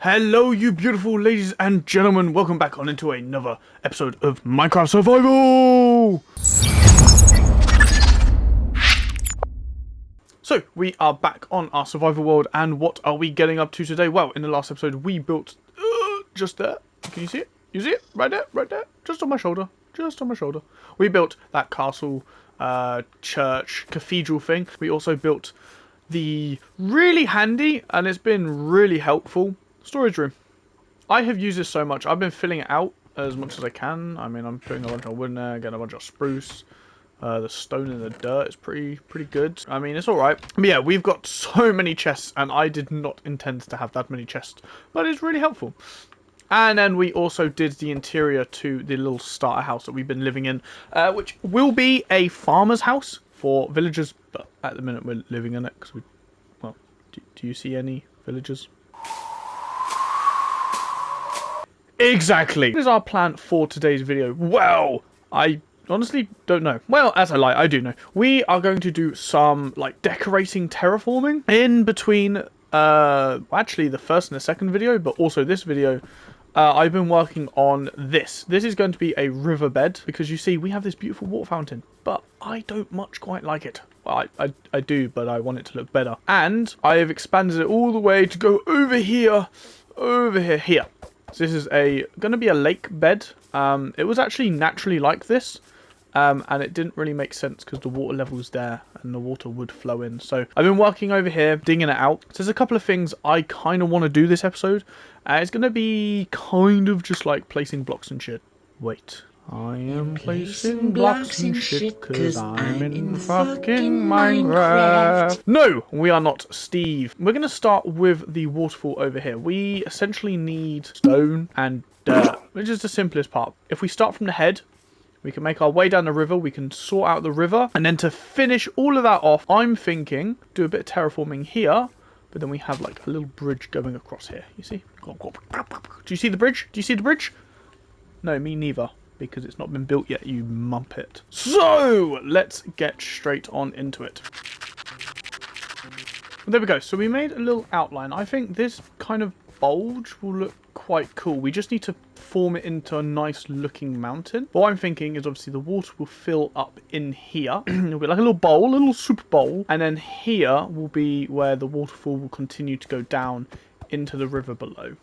Hello you beautiful ladies and gentlemen, welcome back on into another episode of Minecraft Survival! So, we are back on our survival world, and what are we getting up to today? Well, in the last episode we built, just there, can you see it? You see it? Right there, just on my shoulder, We built that castle, church, cathedral thing. We also built the really handy, and it's been really helpful, storage room. I have used this so much. I've been filling it out as much as I can. I mean, I'm putting a bunch of wood in there, getting a bunch of spruce. The stone and the dirt is pretty good. I mean, it's alright. But yeah, we've got so many chests, and I did not intend to have that many chests. But it's really helpful. And then we also did the interior to the little starter house that we've been living in, which will be a farmer's house for villagers. But at the minute, we're living in it because we... Well, do you see any villagers? Exactly. What is our plan for today's video? Well, I honestly don't know. Well, as I lie, I do know. We are going to do some like decorating terraforming in between actually the first and the second video, but also this video. I've been working on this. This is going to be a riverbed because you see we have this beautiful water fountain, but I don't much quite like it. Well, I do, but I want it to look better. And I have expanded it all the way to go over here. So this is going to be a lake bed. It was actually naturally like this, and it didn't really make sense because the water level's there and the water would flow in. So I've been working over here, digging it out. So there's a couple of things I kind of want to do this episode. It's going to be kind of just like placing blocks and shit. Wait. I am placing blocks and shit because I'm in fucking Minecraft. No, we are not, Steve. We're going to start with the waterfall over here. We essentially need stone and dirt, which is the simplest part. If we start from the head, we can make our way down the river. We can sort out the river. And then to finish all of that off, I'm thinking do a bit of terraforming here. But then we have like a little bridge going across here. You see? Do you see the bridge? Do you see the bridge? No, me neither. Because it's not been built yet, you muppet. So, let's get straight on into it. There we go. So we made a little outline. I think this kind of bulge will look quite cool. We just need to form it into a nice looking mountain. What I'm thinking is obviously the water will fill up in here. It'll be like a little bowl, a little soup bowl. And then here will be where the waterfall will continue to go down into the river below.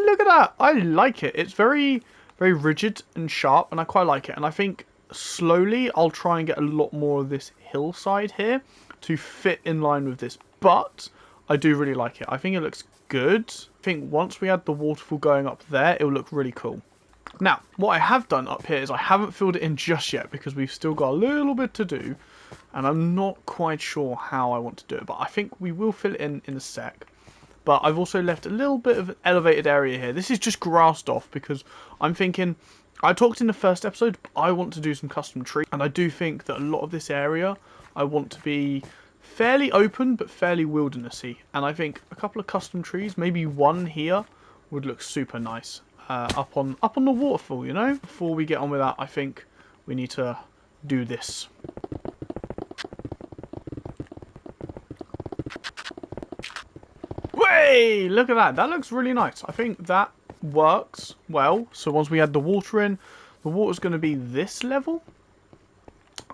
Look at that. I like it. It's very rigid and sharp, and I quite like it. And I think slowly I'll try and get a lot more of this hillside here to fit in line with this. But I do really like it. I think it looks good. I think once we add the waterfall going up there, it will look really cool. Now, what I have done up here is I haven't filled it in just yet because we've still got a little bit to do. And I'm not quite sure how I want to do it, but I think we will fill it in a sec. But I've also left a little bit of an elevated area here. This is just grassed off because I'm thinking, I talked in the first episode, but I want to do some custom trees. And I do think that a lot of this area, I want to be fairly open, but fairly wildernessy. And I think a couple of custom trees, maybe one here, would look super nice. Up on the waterfall, you know? Before we get on with that, I think we need to do this. Way! Look at that. That looks really nice. I think that works well. So once we add the water in, the water's going to be this level,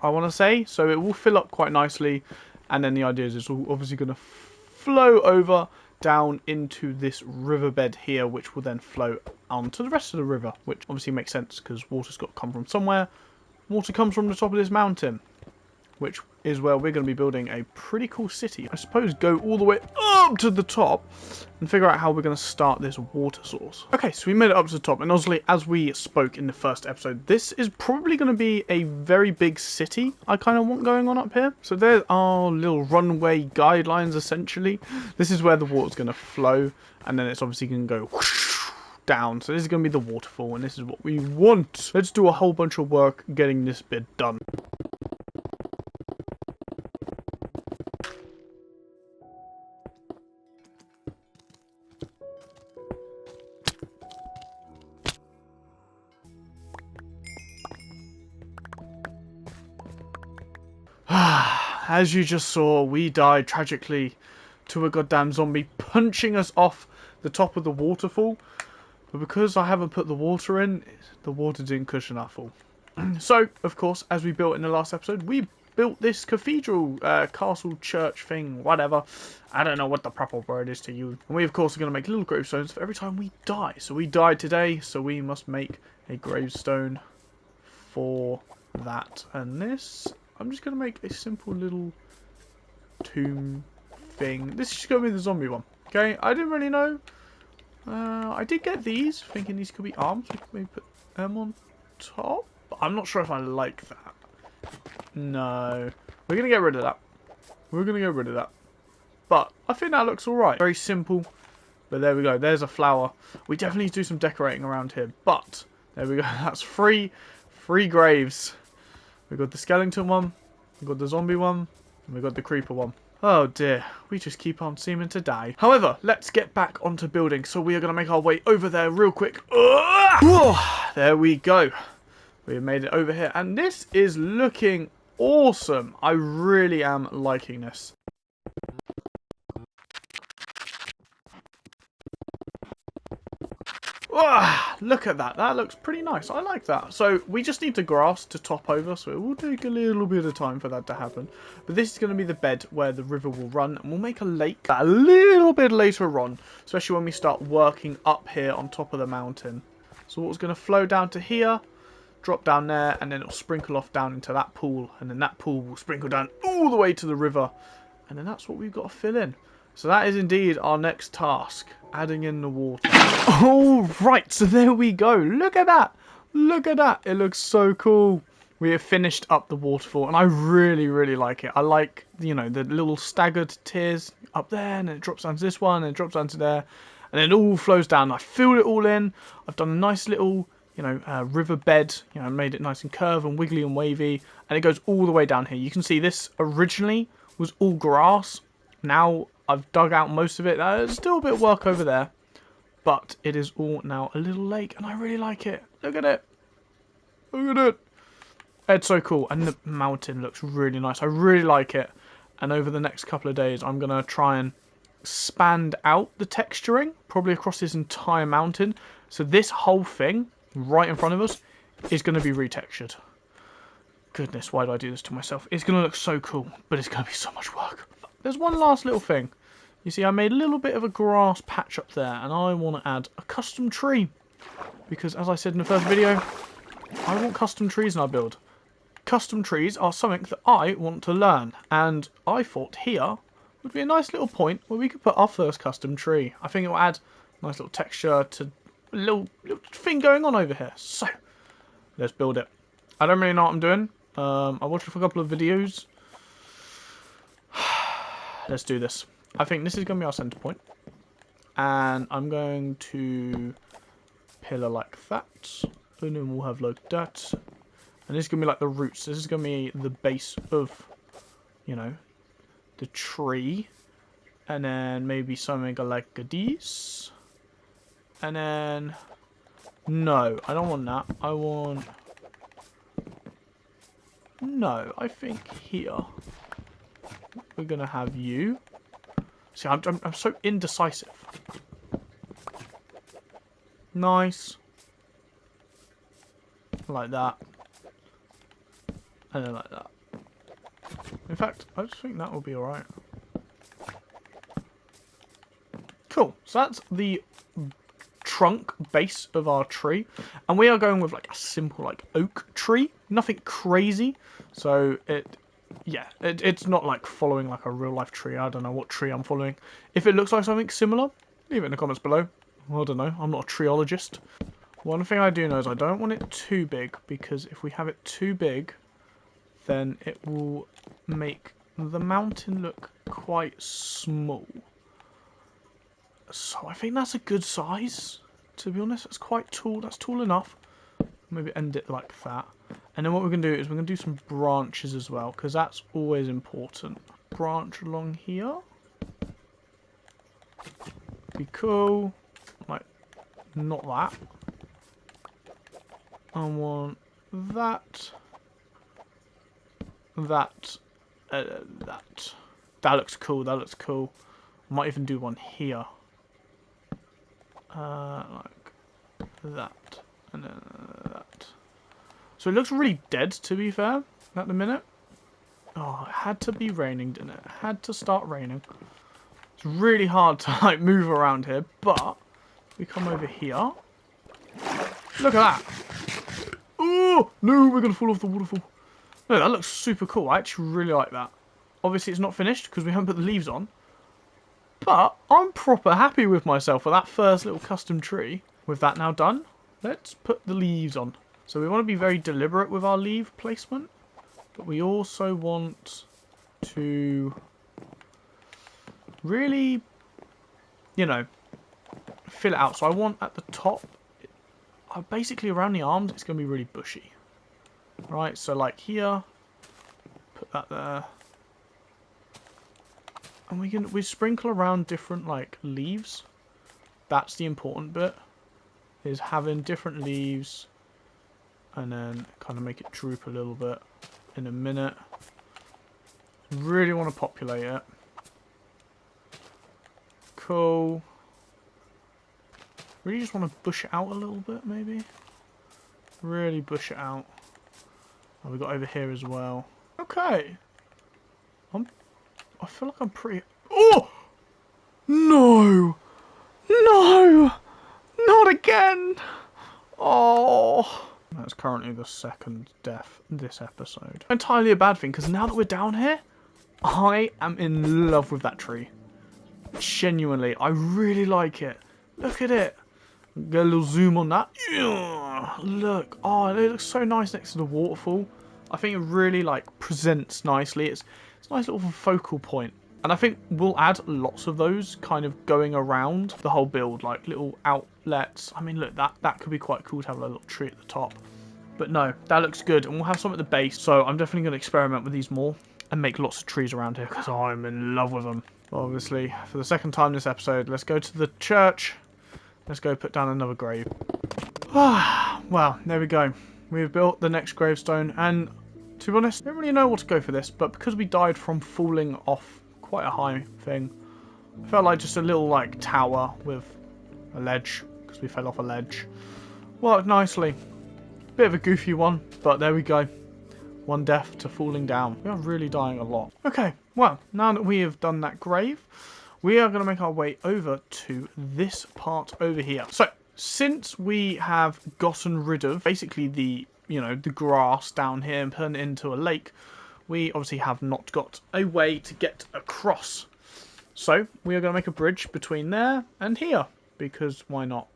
I want to say. So it will fill up quite nicely. And then the idea is it's obviously going to flow over down into this riverbed here, which will then flow onto the rest of the river, which obviously makes sense because water's got to come from somewhere. Water comes from the top of this mountain, which is where we're going to be building a pretty cool city. I suppose go all the way up to the top and figure out how we're going to start this water source. Okay, so we made it up to the top, and obviously, as we spoke in the first episode, this is probably going to be a very big city I kind of want going on up here. So there's our little runway guidelines, essentially. This is where the water's going to flow, and then it's obviously going to go whoosh down. So this is going to be the waterfall, and this is what we want. Let's do a whole bunch of work getting this bit done. As you just saw, we died tragically to a goddamn zombie punching us off the top of the waterfall. But because I haven't put the water in, the water didn't cushion our fall. So, of course, as we built in the last episode, we built this cathedral, castle, church thing, whatever. I don't know what the proper word is to use. And we, of course, are going to make little gravestones for every time we die. So we died today, so we must make a gravestone for that. And this, I'm just going to make a simple little tomb thing. This is just going to be the zombie one. Okay, I didn't really know. I did get these, thinking these could be arms. We could maybe put them on top. But I'm not sure if I like that. No. We're going to get rid of that. We're going to get rid of that. But I think that looks alright. Very simple. But there we go. There's a flower. We definitely need to do some decorating around here. But there we go. That's three graves. We've got the skeleton one. We've got the zombie one. And we've got the creeper one. Oh dear, we just keep on seeming to die. However, let's get back onto building. So we are going to make our way over there real quick. There we go. We have made it over here. And this is looking awesome. I really am liking this. Look at that. That looks pretty nice. I like that. So we just need the grass to top over. So it will take a little bit of time for that to happen. But this is going to be the bed where the river will run. And we'll make a lake a little bit later on. Especially when we start working up here on top of the mountain. So what's going to flow down to here. Drop down there. And then it'll sprinkle off down into that pool. And then that pool will sprinkle down all the way to the river. And then that's what we've got to fill in. So that is indeed our next task. Adding in the water. Alright, so there we go. Look at that. Look at that. It looks so cool. We have finished up the waterfall. And I really, really like it. I like, you know, the little staggered tiers up there. And then it drops down to this one. And it drops down to there. And then it all flows down. I filled it all in. I've done a nice little, you know, river bed. You know, made it nice and curved and wiggly and wavy. And it goes all the way down here. You can see this originally was all grass. Now I've dug out most of it. There's still a bit of work over there. But it is all now a little lake. And I really like it. Look at it. Look at it. It's so cool. And the mountain looks really nice. I really like it. And over the next couple of days, I'm going to try and expand out the texturing. Probably across this entire mountain. So this whole thing right in front of us is going to be retextured. Goodness, why do I do this to myself? It's going to look so cool. But it's going to be so much work. There's one last little thing. You see, I made a little bit of a grass patch up there, and I want to add a custom tree. Because, as I said in the first video, I want custom trees in our build. Custom trees are something that I want to learn, and I thought here would be a nice little point where we could put our first custom tree. I think it will add a nice little texture to a little thing going on over here. So, let's build it. I don't really know what I'm doing. I watched it for a couple of videos. Let's do this. I think this is going to be our center point. And I'm going to pillar like that. And then we'll have like that. And this is going to be like the roots. This is going to be the base of, you know, the tree. And then maybe something like this. And then... No, I don't want that. I want... No, I think here we're going to have you. See, I'm so indecisive. Nice. Like that. And then like that. In fact, I just think that will be alright. Cool. So that's the trunk base of our tree. And we are going with like a simple like oak tree. Nothing crazy. So it's not like following like a real life tree. I don't know what tree I'm following. If it looks like something similar, leave it in the comments below. I don't know. I'm not a treeologist. One thing I do know is I don't want it too big, because if we have it too big, then it will make the mountain look quite small. So I think that's a good size, to be honest. It's quite tall. That's tall enough. Maybe end it like that. And then what we're going to do is we're going to do some branches as well, because that's always important. Branch along here. Be cool. Like, not that. I want that. That. That. That looks cool. That looks cool. I might even do one here. Like that. And then that. So it looks really dead, to be fair, at the minute. Oh, it had to be raining, didn't it? It had to start raining. It's really hard to like move around here, but we come over here. Look at that. Oh, no, we're going to fall off the waterfall. No, that looks super cool. I actually really like that. Obviously, it's not finished because we haven't put the leaves on. But I'm proper happy with myself for that first little custom tree. With that now done, let's put the leaves on. So we want to be very deliberate with our leaf placement. But we also want to really, you know, fill it out. So I want at the top, basically around the arms, it's going to be really bushy. Right, so like here, put that there. And we sprinkle around different like leaves. That's the important bit, is having different leaves, and then kind of make it droop a little bit in a minute. Really want to populate it. Cool. Really just want to bush it out a little bit, maybe. Really bush it out. Oh, we got over here as well. Okay. I feel like I'm pretty... Oh! No! No! Not again! Oh! That's currently the second death this episode. Entirely a bad thing, because now that we're down here, I am in love with that tree. Genuinely, I really like it. Look at it. Get a little zoom on that. Yeah, look. Oh, it looks so nice next to the waterfall. I think it really like presents nicely. It's a nice little focal point. And I think we'll add lots of those kind of going around the whole build, like little outlets. I mean, look, that could be quite cool to have a little tree at the top. But no, that looks good. And we'll have some at the base. So I'm definitely going to experiment with these more and make lots of trees around here because I'm in love with them. Obviously, for the second time this episode, let's go to the church. Let's go put down another grave. Well, there we go. We've built the next gravestone, and to be honest, I don't really know what to go for this, but because we died from falling off quite a high thing, I felt like just a little like tower with a ledge, because we fell off a ledge. Worked nicely. Bit of a goofy one, but there we go. One death to falling down. We are really dying a lot. Okay, well, now that we have done that grave, we are going to make our way over to this part over here. So, since we have gotten rid of basically the, you know, the grass down here and turned it into a lake, we obviously have not got a way to get across. So, we are going to make a bridge between there and here, because why not?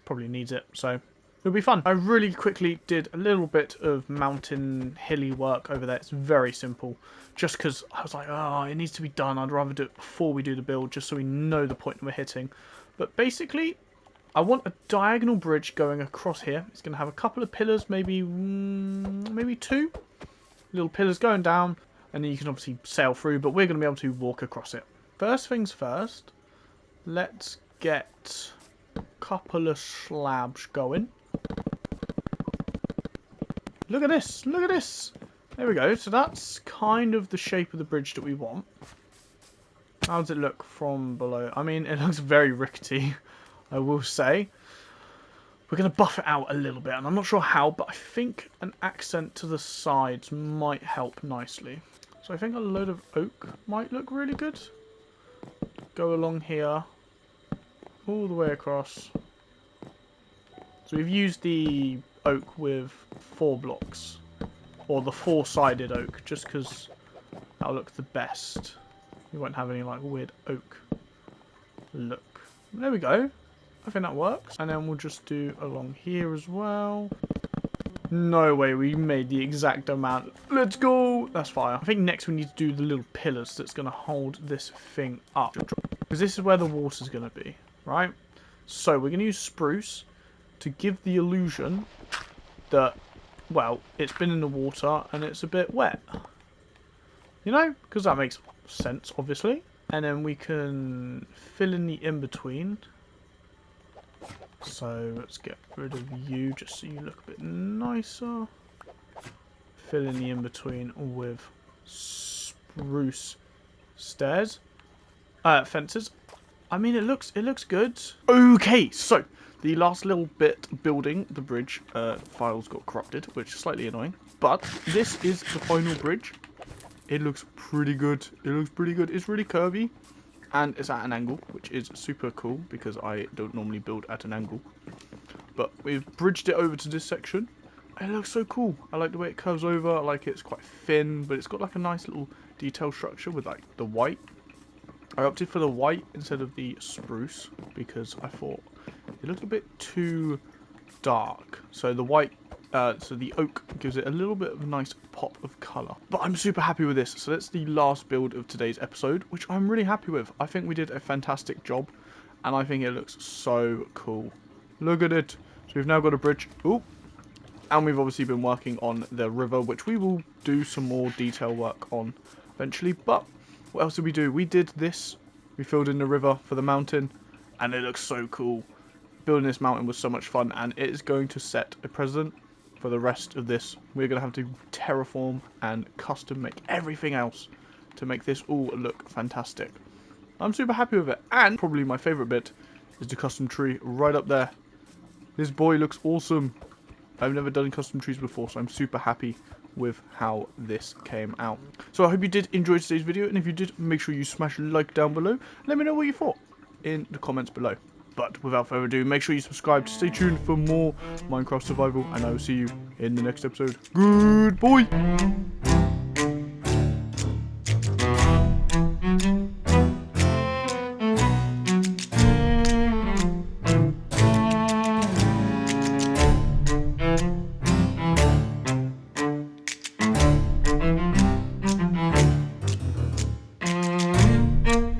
Probably needs it, so It'll be fun. I really quickly did a little bit of mountain hilly work over there. It's very simple. Just because I was like, oh, it needs to be done. I'd rather do it before we do the build, just so we know the point we're hitting. But basically, I want a diagonal bridge going across here. It's going to have a couple of pillars, maybe 2 little pillars going down, and then you can obviously sail through, but we're going to be able to walk across it. First things first, let's get a couple of slabs going. Look at this, look at this. There we go. So that's kind of the shape of the bridge that we want. How does it look from below? I mean, it looks very rickety, I will say. We're going to buff it out a little bit, and I'm not sure how, but I think an accent to the sides might help nicely. So I think a load of oak might look really good. Go along here, all the way across. So we've used the oak with 4 blocks, or the 4-sided oak, just because that'll look the best. You won't have any like weird oak look. There we go. I think that works. And then we'll just do along here as well. No way, we made the exact amount. Let's go. That's fire. I think next we need to do the little pillars that's going to hold this thing up, because this is where the water's going to be, right? So we're going to use spruce to give the illusion that, well, it's been in the water and it's a bit wet. You know, because that makes sense, obviously. And then we can fill in the in-between. So let's get rid of you just so you look a bit nicer. Fill in the in-between with spruce stairs. Fences. I mean, it looks good. Okay, so the last little bit building the bridge, files got corrupted, which is slightly annoying. But this is the final bridge. It looks pretty good. It looks pretty good. It's really curvy. And it's at an angle, which is super cool, because I don't normally build at an angle. But we've bridged it over to this section. It looks so cool. I like the way it curves over. I like it's quite thin, but it's got like a nice little detail structure with like the white. I opted for the white instead of the spruce, because I thought it looked a bit too dark. So the white, so the oak gives it a little bit of a nice pop of colour. But I'm super happy with this. So that's the last build of today's episode, which I'm really happy with. I think we did a fantastic job, and I think it looks so cool. Look at it. So we've now got a bridge. Ooh. And we've obviously been working on the river, which we will do some more detail work on eventually. But what else did we do? We did this. We filled in the river for the mountain, and it looks so cool. Building this mountain was so much fun, and it is going to set a precedent for the rest of this. We're going to have to terraform and custom make everything else to make this all look fantastic. I'm super happy with it, and probably my favourite bit is the custom tree right up there. This boy looks awesome. I've never done custom trees before, so I'm super happy with how this came out. So I hope you did enjoy today's video, and if you did, make sure you smash a like down below. Let me know what you thought in the comments below. But without further ado, make sure you subscribe to stay tuned for more Minecraft survival, and I will see you in the next episode. Goodbye!